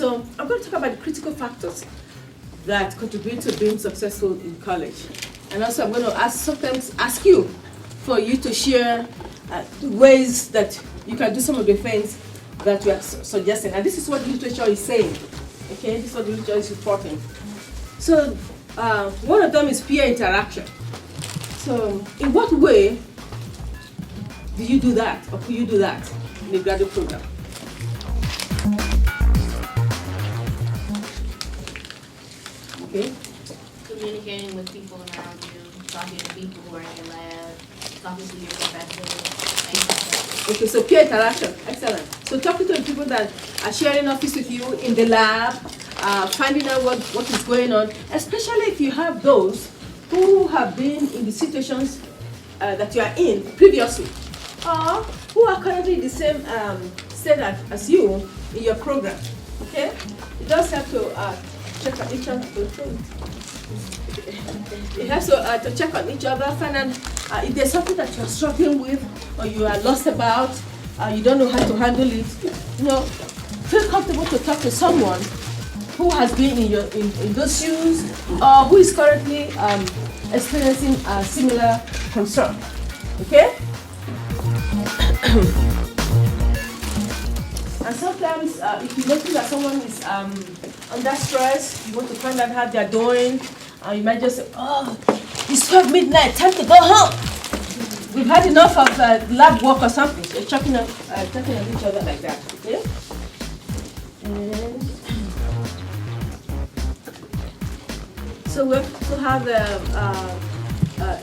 So I'm going to talk about the critical factors that contribute to being successful in college. And also I'm going to sometimes ask you for you to share the ways that you can do some of the things that we are suggesting. And this is what the literature is saying. Okay, this is what the literature is reporting. So one of them is peer interaction. So in what way do you do that, or could you do that in the graduate program? Okay. Communicating with people around you, talking to people who are in your lab, talking to your professors. Okay, so peer interaction, excellent. So talking to the people that are sharing office with you in the lab, finding out what is going on, especially if you have those who have been in the situations that you are in previously, or who are currently in the same state as you in your program. Okay, it does have to check on each other. It has to check on each other, find out if there's something that you're struggling with or you are lost about, you don't know how to handle it. You know, feel comfortable to talk to someone who has been in those shoes or who is currently experiencing a similar concern. Okay? And sometimes if you notice that someone is under stress, you want to find out how they're doing, you might just say, oh, it's 12 midnight, time to go home. We've had enough of lab work or something. So you're talking at each other like that. Okay? So we also have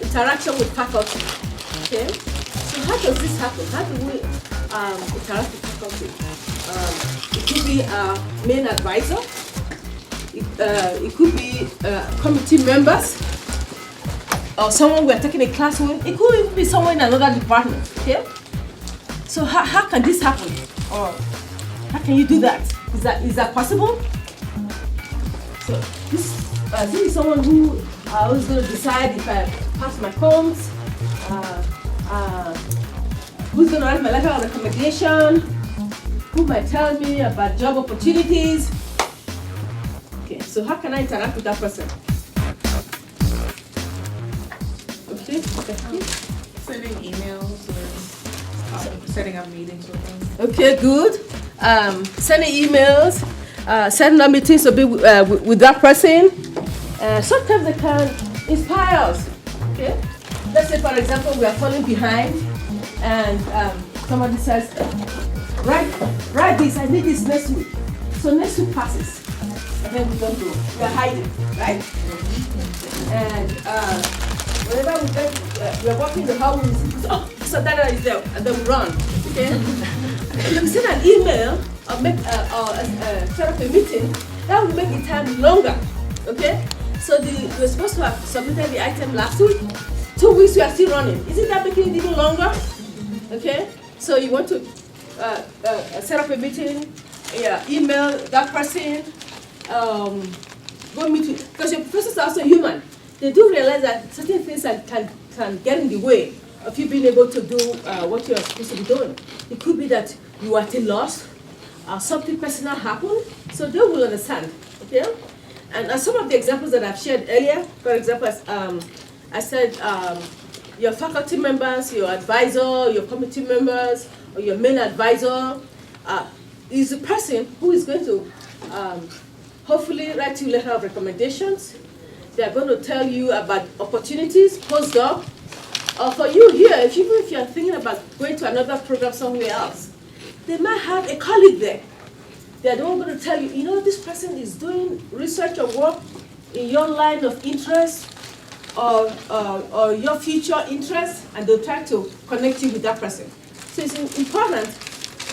interaction with faculty. Okay? So how does this happen? How do we interact with faculty? It could be a main advisor. It could be committee members, or someone we're taking a class with. It could even be someone in another department. Okay? So how can this happen? Or how can you do that? Is that possible? So this is someone who is going to decide if I pass my comms, who's going to write my letter of recommendation, who might tell me about job opportunities. Okay, so how can I interact with that person? Okay. Sending emails or setting up meetings with them. Okay, good. Sending emails, setting up meetings to be with that person. Sometimes they can inspire us. Okay. Let's say, for example, we are falling behind, and somebody says, "Write this. I need this next week." So next week passes, and then we don't go. We are hiding, right? And whenever we are walking the hallway, we say, "Oh, so that is there," and then we run. Okay. If you send an email or set up a meeting, that will make the time longer. Okay. So we're supposed to have submitted the item last week. 2 weeks we are still running. Isn't that making it even longer? Okay. So you want to set up a meeting, email that person, go meet with, because your professors are also human. They do realize that certain things can get in the way of you being able to do what you are supposed to be doing. It could be that you are at a loss, something personal happened, so they will understand. Okay. And some of the examples that I've shared earlier, for example, I said your faculty members, your advisor, your committee members, or your main advisor is the person who is going to hopefully write you a letter of recommendations. They are going to tell you about opportunities, postdoc, or for you here, even if you're thinking about going to another program somewhere else, they might have a colleague there. They're the one going to tell you, you know, this person is doing research or work in your line of interest or your future interest, and they'll try to connect you with that person. So it's important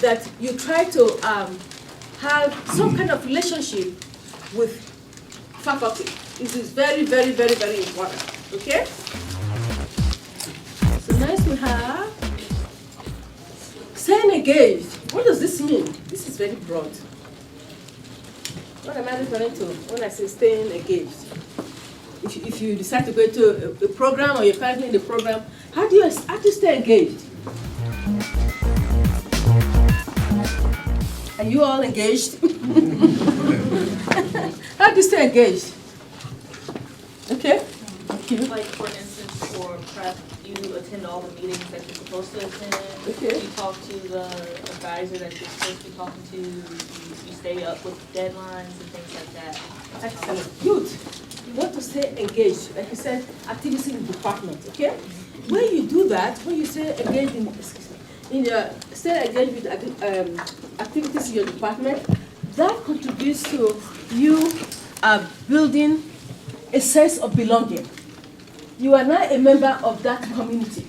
that you try to have some kind of relationship with faculty. This is very, very, very, very important. Okay? So next we have staying engaged. What does this mean? This is very broad. What am I referring to when I say staying engaged? If you decide to go into a program or you're currently in the program, how do you stay engaged? Are you all engaged? How do you stay engaged? Okay? Like, for instance, for prep, you attend all the meetings that you're supposed to attend. Okay. You talk to the advisor that you're supposed to be talking to. You stay up with deadlines and things like that. Excellent. Good. You want to stay engaged, like you said, activities in the department, okay? When you do that, when you stay engaged stay engaged with activities in your department, that contributes to you building a sense of belonging. You are now a member of that community,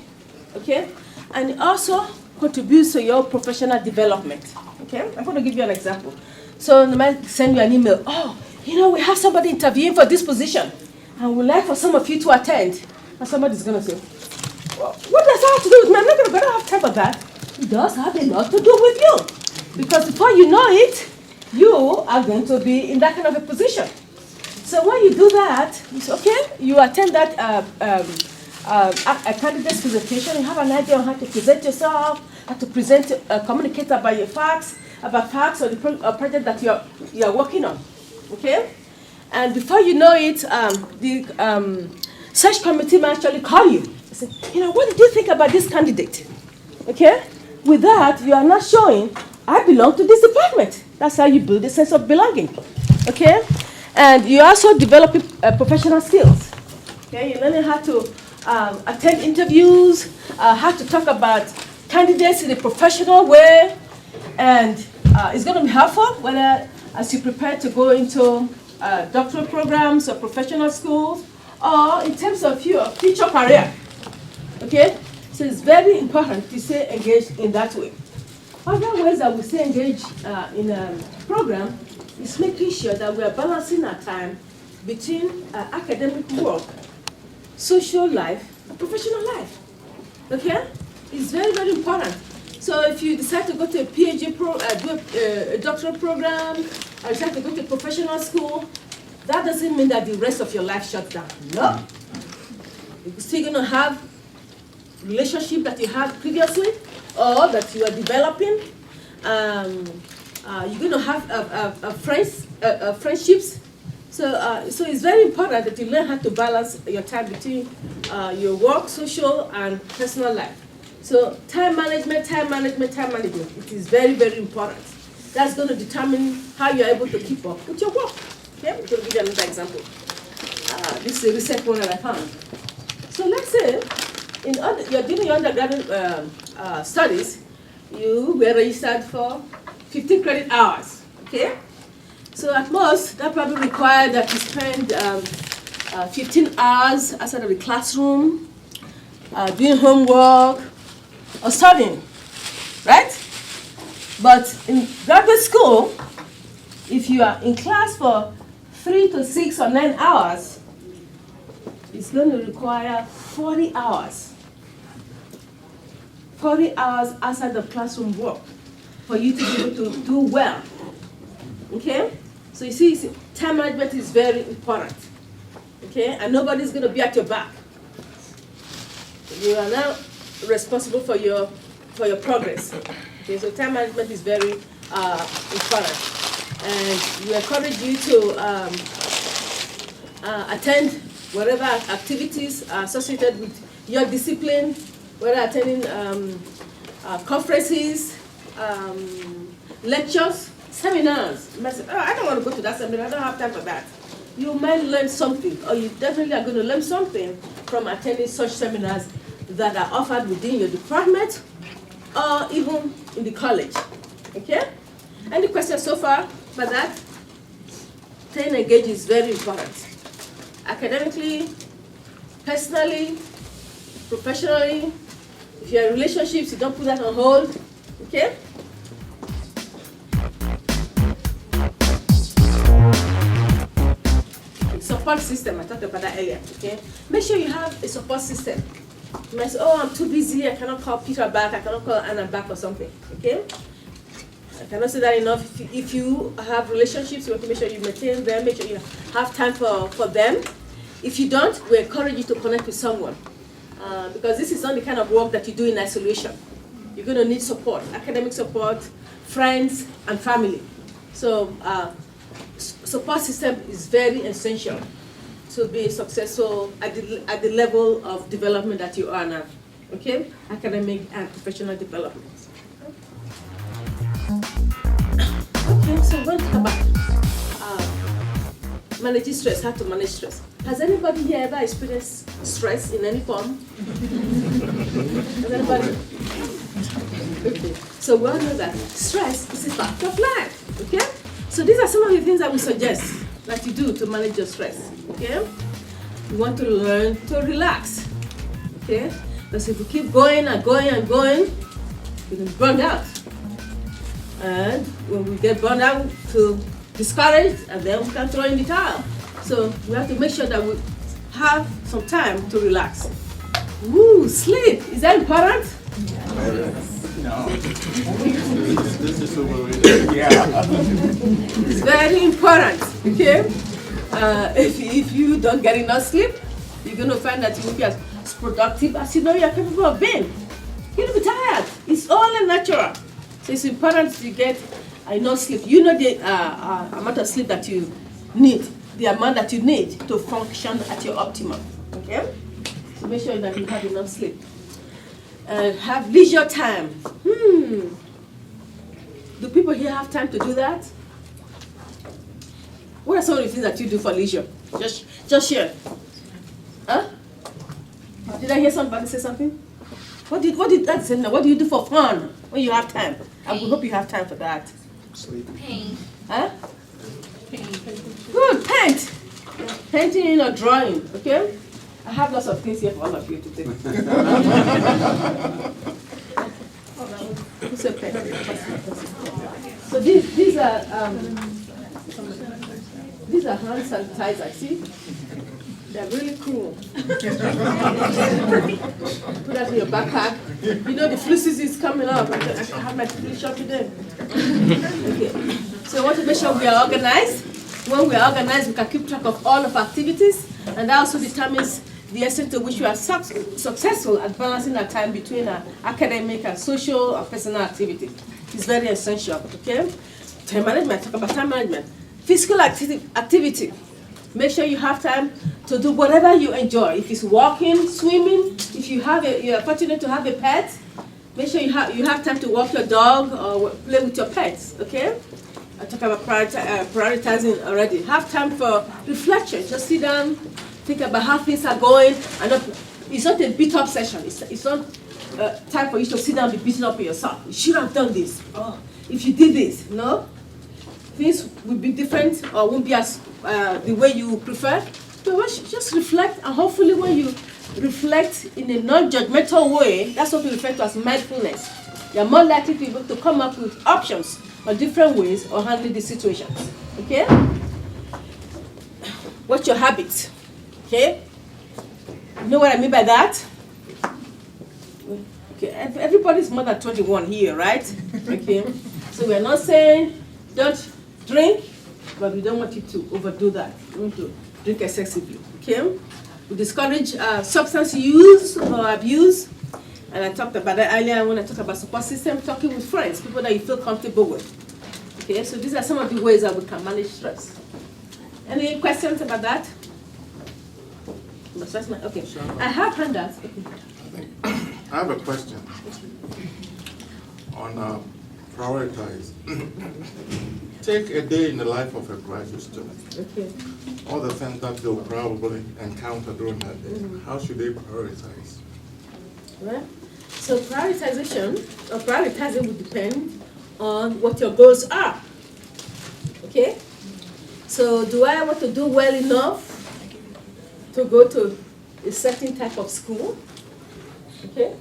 okay? And it also contributes to your professional development, okay? I'm going to give you an example. So they might send you an email, oh, you know, we have somebody interviewing for this position, and we'd like for some of you to attend. And somebody's going to say, well, what does that have to do with me? I'm not going to have time for that. It does have a lot to do with you. Because before you know it, you are going to be in that kind of a position. So when you do that, it's okay, you attend that a candidate's presentation, you have an idea on how to present yourself, how to present, communicate about your facts or the project that you are working on, okay? And before you know it, the search committee might actually call you. Say, you know, what did you think about this candidate? Okay? With that, you are not showing, I belong to this department. That's how you build a sense of belonging, okay? And you also develop professional skills. Okay, you're learning how to attend interviews, how to talk about candidates in a professional way, and it's going to be helpful whether as you prepare to go into doctoral programs or professional schools, or in terms of your future career. Okay, so it's very important to stay engaged in that way. Other ways that we stay engaged in a program is making sure that we are balancing our time between academic work, social life, and professional life. Okay? It's very, very important. So if you decide to go to a PhD do a doctoral program, or decide to go to a professional school, that doesn't mean that the rest of your life shuts down. No. You're still going to have relationship that you had previously, or that you are developing. You're going to have friendships. So it's very important that you learn how to balance your time between your work, social, and personal life. So time management, it is very, very important. That's going to determine how you're able to keep up with your work. Okay, I'm going to give you another example. This is a recent one that I found. So let's say you're doing your undergraduate studies, you were registered for 15 credit hours, okay? So at most, that probably required that you spend 15 hours outside of the classroom, doing homework, or studying, right? But in graduate school, if you are in class for 3 to 6 or 9 hours, it's going to require 40 hours. 40 hours outside the classroom work for you to be able to do well. Okay? So you see, time management is very important. Okay? And nobody's going to be at your back. You are now responsible for your progress. Okay? So time management is very important. And we encourage you to attend whatever activities are associated with your discipline, whether attending conferences, lectures, seminars. You might say, oh, I don't want to go to that seminar, I don't have time for that. You might learn something, or you definitely are going to learn something from attending such seminars that are offered within your department, or even in the college. Okay? Any questions so far about that? Staying engaged is very important. Academically, personally, professionally. If you're in relationships, you don't put that on hold. Okay? Support system, I talked about that earlier. Okay? Make sure you have a support system. You might say, oh, I'm too busy, I cannot call Peter back, I cannot call Anna back or something. Okay? I cannot say that enough. If you have relationships, you want to make sure you maintain them, make sure you have time for them. If you don't, we encourage you to connect with someone. Because this is not the kind of work that you do in isolation. You're going to need support, academic support, friends, and family. So support system is very essential to be successful at the level of development that you are now. Okay, academic and professional development. Okay, so we're going to talk about managing stress, how to manage stress. Has anybody here ever experienced stress in any form? Has anybody? Okay. So we all know that stress is a fact of life. Okay? So these are some of the things that we suggest that you do to manage your stress. Okay? You want to learn to relax. Okay? Because if you keep going and going and going, you can burn out. And when we get burned out, to discouraged, and then we can throw in the towel. So we have to make sure that we have some time to relax. Woo, sleep, is that important? No. This is overrated. Yeah. It's very important, okay? If you don't get enough sleep, you're going to find that you won't be as productive as you know you're capable of being. You're going to be tired. It's all natural. So it's important to get enough sleep. You know the amount of sleep that you need, the amount that you need to function at your optimum. Okay? So make sure that you have enough sleep. Have leisure time. Do people here have time to do that? What are some of the things that you do for leisure? Just share. Huh? Did I hear somebody say something? What did that say now? What do you do for fun when you have time? I would hope you have time for that. Sleep. Paint. Huh? Good, paint. Painting or drawing, okay? I have lots of things here for all of you to do. Who's a paint? So these are hand sanitizer, see? They're really cool. Put that in your backpack. You know the flu season is coming up. I have my flu shot today. Okay. So I want to make sure we are organized. When we are organized, we can keep track of all of our activities, and that also determines the extent to which we are successful at balancing our time between our academic and social and personal activity. It's very essential. Okay. Time management. Talk about time management. Physical activity. Make sure you have time to do whatever you enjoy. If it's walking, swimming, if you are fortunate to have a pet, make sure you have time to walk your dog or play with your pets. Okay? I talked about prioritizing already. Have time for reflection. Just sit down, think about how things are going. It's not a beat up session. It's not time for you to sit down and be beating up yourself. You should have done this. Oh, if you did this, no? Things will be different or won't be as the way you prefer. So just reflect, and hopefully when you reflect in a non-judgmental way, that's what we refer to as mindfulness. You're more likely to be able to come up with options or different ways of handling the situations. Okay? What's your habit? Okay? You know what I mean by that? Okay, everybody's more than 21 here, right? Okay? So we're not saying don't drink, but we don't want you to overdo that. We want to drink excessively, okay? We discourage substance use or abuse, and I talked about that earlier when I talked about support system, talking with friends, people that you feel comfortable with. Okay, so these are some of the ways that we can manage stress. Any questions about that? Okay, I have handouts. Okay. I have a question on prioritize. Take a day in the life of a graduate student. Okay. All the things that they'll probably encounter during that day. How should they prioritize? Right. So prioritization or prioritizing will depend on what your goals are. Okay? So do I want to do well enough to go to a certain type of school? Okay?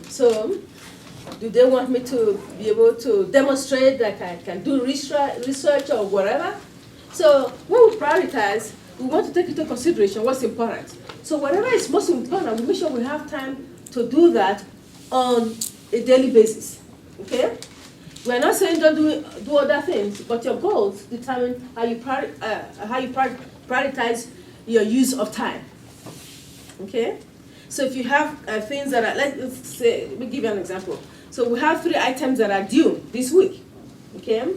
So do they want me to be able to demonstrate that I can do research or whatever? So when we prioritize, we want to take into consideration what's important. So whatever is most important, we make sure we have time to do that on a daily basis. Okay? We're not saying don't do other things, but your goals determine how you prioritize your use of time. Okay? So if you have things that are, let's say, let me give you an example. So we have 3 items that are due this week. Okay?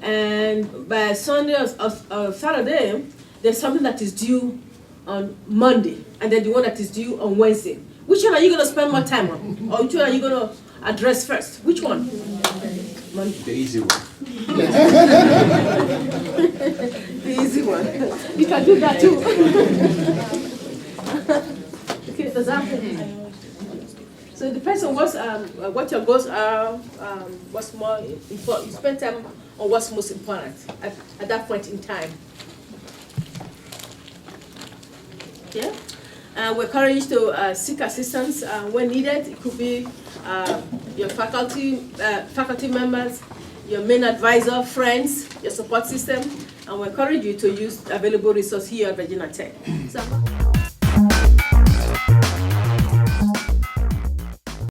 and by Sunday or Saturday, there's something that is due on Monday, and then the one that is due on Wednesday. Which one are you going to spend more time on? Or which one are you going to address first? Which one? Monday. The easy one. The easy one. You can do that too. Okay, does that So it depends on what your goals are, what's more important. You spend time on what's most important at that point in time. Yeah? We're encouraged to seek assistance when needed. It could be your faculty members, your main advisor, friends, your support system, and we encourage you to use available resources here at Virginia Tech. So,